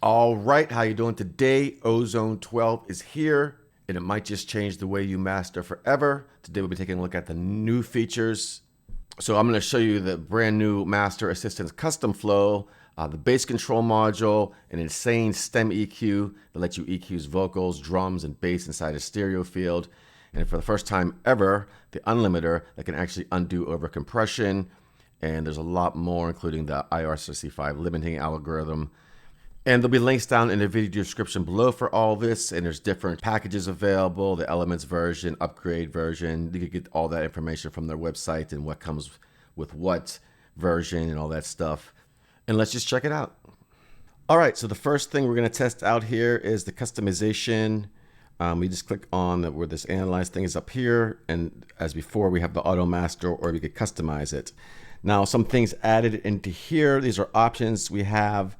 All right, how you doing today? Ozone 12 is here, and it might just change the way you master forever. Today we'll be taking a look at the new features. So I'm going to show you the brand new Master Assistance Custom Flow, the bass control module, an insane stem EQ that lets you EQ's vocals, drums, and bass inside a stereo field. And for the first time ever, the Unlimiter that can actually undo overcompression. And there's a lot more, including the IR65 limiting algorithm. And there'll be links down in the video description below for all this. And there's different packages available, the Elements version, upgrade version. You can get all that information from their website and what comes with what version and all that stuff. And let's just check it out. All right, so the first thing we're gonna test out here is the customization. We just click on where this analyze thing is up here. And as before, we have the auto master, or we could customize it. Now, some things added into here. These are options we have.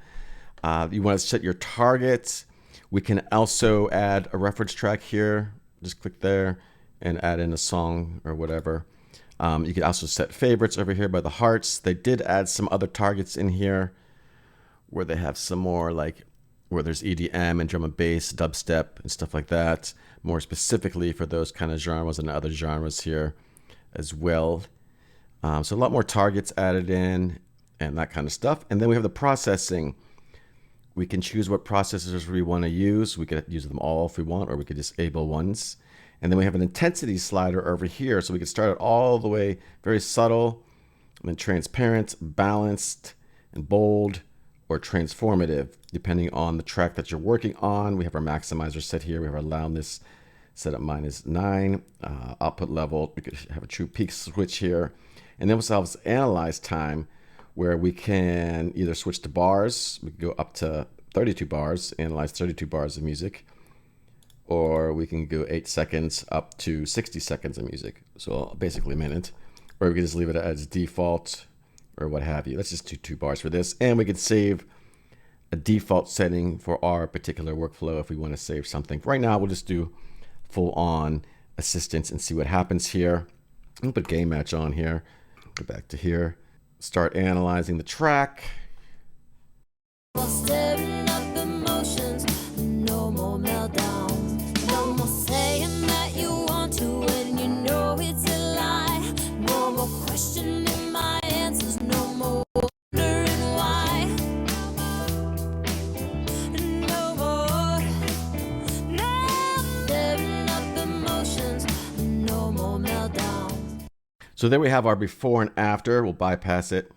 You want to set your targets. We can also add a reference track here. Just click there and add in a song or whatever. You can also set favorites over here by the hearts. They did add some other targets in here where they have some more, like where there's EDM and drum and bass, dubstep and stuff like that, more specifically for those kind of genres and other genres here as well. So a lot more targets added in and that kind of stuff. And then we have the processing. We can choose what processors we want to use. We could use them all if we want, or we could disable ones. And then we have an intensity slider over here. So we can start it all the way very subtle, and then transparent, balanced, and bold, or transformative, depending on the track that you're working on. We have our maximizer set here. We have our loudness set at -9. Output level, we could have a true peak switch here. And then we also have analyze time, where we can either switch to bars. We can go up to 32 bars, analyze 32 bars of music, or we can go 8 seconds up to 60 seconds of music. So basically a minute, or we can just leave it as default or what have you. Let's just do 2 bars for this. And we can save a default setting for our particular workflow if we want to save something. Right now, we'll just do full on assistance and see what happens here. I'll put game match on here, go back to here. Start analyzing the track. Stirring up emotions, no more meltdown, no more saying that you want to when you know it's a lie, no more questioning my answers, no more wondering why, no more, stirring up emotions, no more meltdown. So there we have our before and after. We'll bypass it.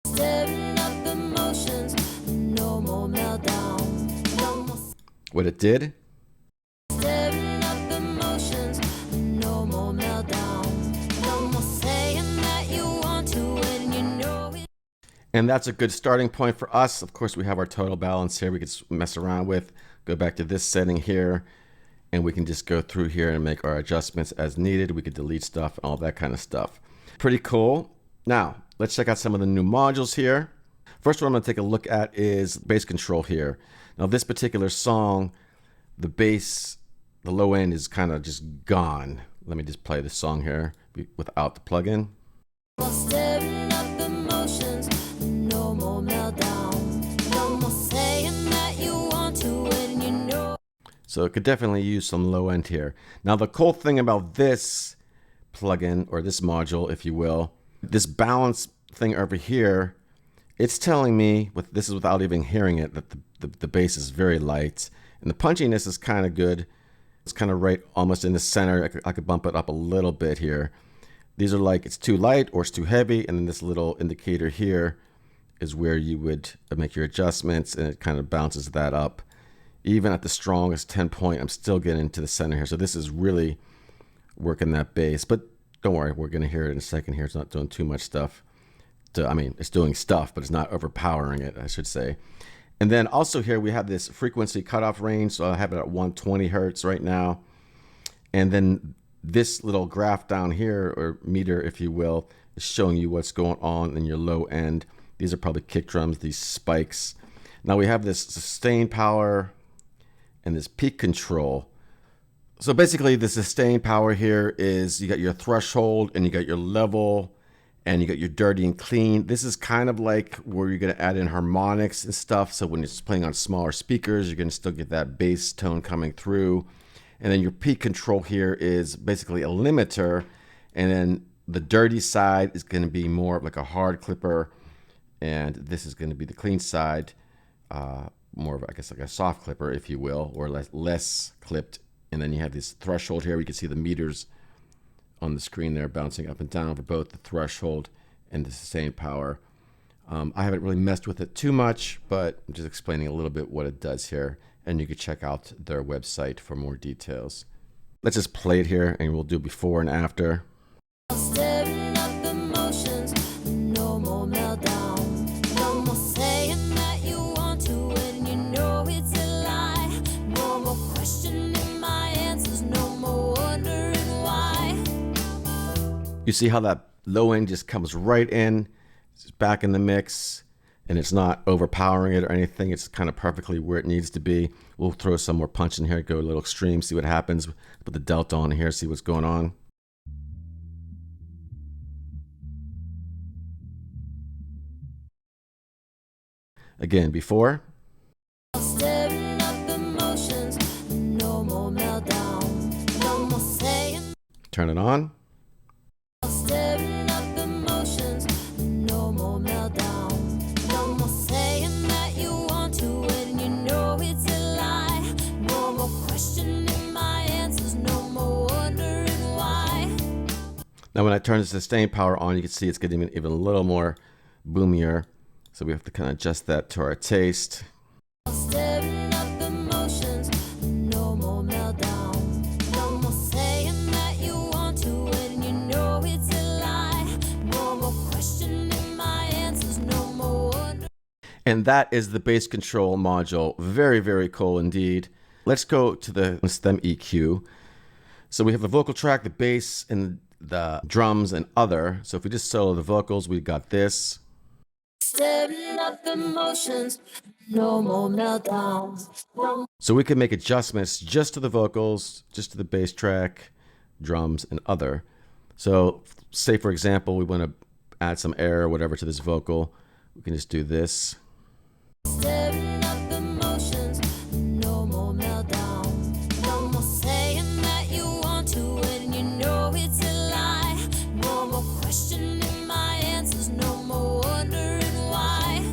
Stirring up emotions, no more meltdown, no more. What it did. Stirring up emotions, no more meltdown, no more saying that you want to when you know it. And that's a good starting point for us. Of course, we have our total balance here we could mess around with. Go back to this setting here, and we can just go through here and make our adjustments as needed. We could delete stuff and all that kind of stuff. Pretty cool. Now, let's check out some of the new modules here. First one I'm going to take a look at is bass control here. Now, this particular song, the bass, the low end is kind of just gone. Let me just play the song here without the plugin. Stirring up emotions, no more meltdown, no more saying that you want to when you know. So it could definitely use some low end here. Now, the cool thing about this plugin, or this module, if you will, this balance thing over here, it's telling me, this is without even hearing it, that the bass is very light. And the punchiness is kind of good. It's kind of right almost in the center. I could bump it up a little bit here. These are like, it's too light or it's too heavy. And then this little indicator here is where you would make your adjustments, and it kind of bounces that up. Even at the strongest 10 point, I'm still getting into the center here. So this is really working that bass. But don't worry, we're going to hear it in a second here. It's not doing too much stuff. I mean, it's doing stuff, but it's not overpowering it, I should say. And then also here we have this frequency cutoff range. So I have it at 120 hertz right now. And then this little graph down here, or meter, if you will, is showing you what's going on in your low end. These are probably kick drums, these spikes. Now we have this sustain power and this peak control. So basically the sustain power here is you got your threshold and you got your level And you got your dirty and clean. This is kind of like where you're going to add in harmonics and stuff. So when it's playing on smaller speakers, you're going to still get that bass tone coming through. And then your peak control here is basically a limiter. And then the dirty side is going to be more of like a hard clipper. And this is going to be the clean side, more of, I guess, like a soft clipper, if you will, or less clipped. And then you have this threshold here. You can see the meters on the screen there bouncing up and down for both the threshold and the sustained power. I haven't really messed with it too much, but I'm just explaining a little bit what it does here, and you can check out their website for more details. Let's just play it here and we'll do before and after. Stirring up emotions, no more meltdown. No more saying that you want to when you know it's a lie. No more questioning my answers, no more wondering why. You see how that low end just comes right in, it's back in the mix, and it's not overpowering it or anything. It's kind of perfectly where it needs to be. We'll throw some more punch in here, go a little extreme, see what happens. Put the delta on here, see what's going on. Again, before. Stirring up emotions, no more meltdown. No more saying. Turn it on. Stirring up emotions, no more meltdown. No more saying that you want to when you know it's a lie. No more questioning my answers, no more wondering why. Now when I turn the sustain power on, you can see it's getting even a little more boomier. So we have to kind of adjust that to our taste. Stirring up emotions, no more meltdown. No more saying that you want to when you know it's a lie. No more questioning my answers, no more wondering. And that is the bass control module. Very, very cool indeed. Let's go to the stem EQ. So we have the vocal track, the bass, and the drums and other. So if we just solo the vocals, we've got this. Stirring up emotions, no more meltdowns. No. So we can make adjustments just to the vocals, just to the bass track, drums, and other. So say, for example, we want to add some air or whatever to this vocal. We can just do this. Stirring up emotions, no more meltdowns. No more saying that you want to when you know it's a lie. No more questioning my answers, no more wondering why.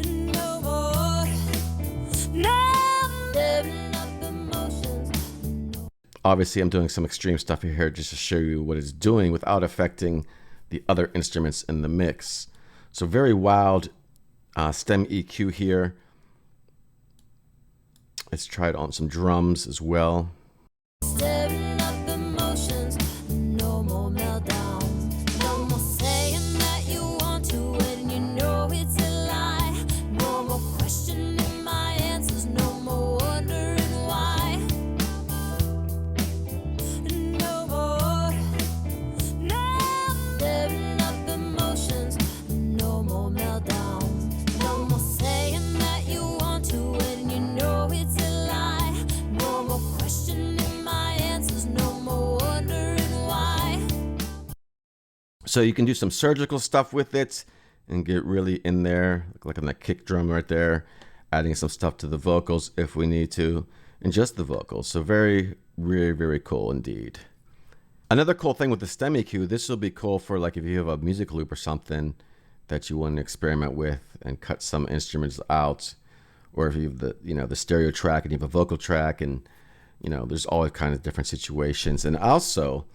No more, no. Stirring up emotions. Obviously, I'm doing some extreme stuff here just to show you what it's doing without affecting the other instruments in the mix. So very wild stem EQ here. Let's try it on some drums as well. Stirring up emotions, no more meltdown. No more saying that you want to when you know it's a lie. No more questioning my answers, no more wondering why. No more, no. Stirring up emotions, no more meltdown. No more saying that you want to when you know it's a lie. No more questioning my answers, no more wondering why. So you can do some surgical stuff with it and get really in there, like on that kick drum right there, adding some stuff to the vocals if we need to, and just the vocals. So very, very, very cool indeed. Another cool thing with the stem EQ, this will be cool for like if you have a music loop or something that you want to experiment with and cut some instruments out, or if you have the stereo track and you have a vocal track, and there's all kinds of different situations. And also,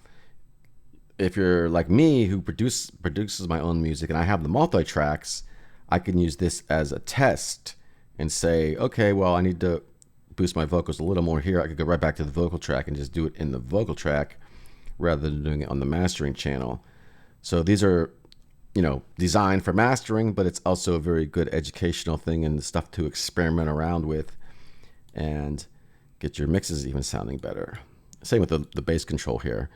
if you're like me who produces my own music and I have the multi-tracks, I can use this as a test and say, okay, well, I need to boost my vocals a little more here. I could go right back to the vocal track and just do it in the vocal track rather than doing it on the mastering channel. So these are, designed for mastering, but it's also a very good educational thing and stuff to experiment around with and get your mixes even sounding better. Same with the bass control here.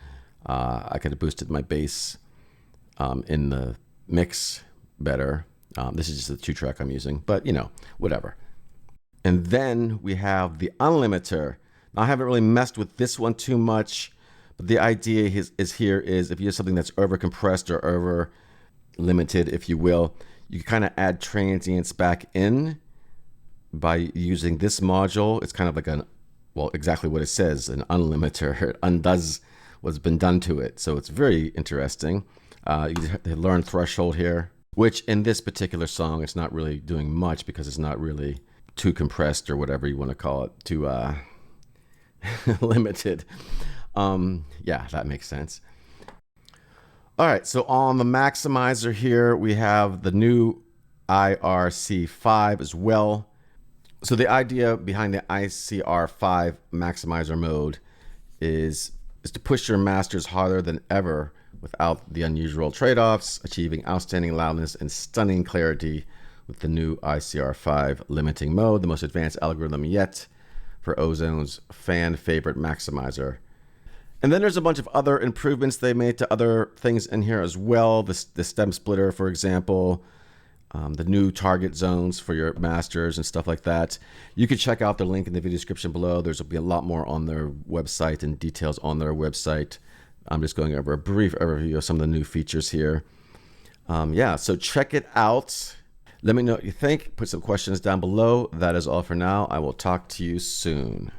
I could have boosted my bass in the mix better. This is just the 2-track I'm using, but whatever. And then we have the Unlimiter. Now, I haven't really messed with this one too much, But the idea is here is if you have something that's over compressed or over limited, if you will, you can kind of add transients back in by using this module. It's kind of like exactly what it says, an unlimiter. It undoes what's been done to it. So it's very interesting. You learn threshold here, which in this particular song, it's not really doing much because it's not really too compressed or whatever you want to call it, too limited. Yeah, that makes sense. All right, so on the maximizer here, we have the new IRC5 as well. So the idea behind the ICR5 maximizer mode is to push your masters harder than ever without the unusual trade-offs, achieving outstanding loudness and stunning clarity with the new ICR5 limiting mode, the most advanced algorithm yet for Ozone's fan favorite maximizer. And then there's a bunch of other improvements they made to other things in here as well. The stem splitter, for example, the new target zones for your masters and stuff like that. You can check out the link in the video description below. There's will be a lot more on their website and details on their website. I'm just going over a brief overview of some of the new features here. Yeah, so check it out. Let me know what you think. Put some questions down below. That is all for now. I will talk to you soon.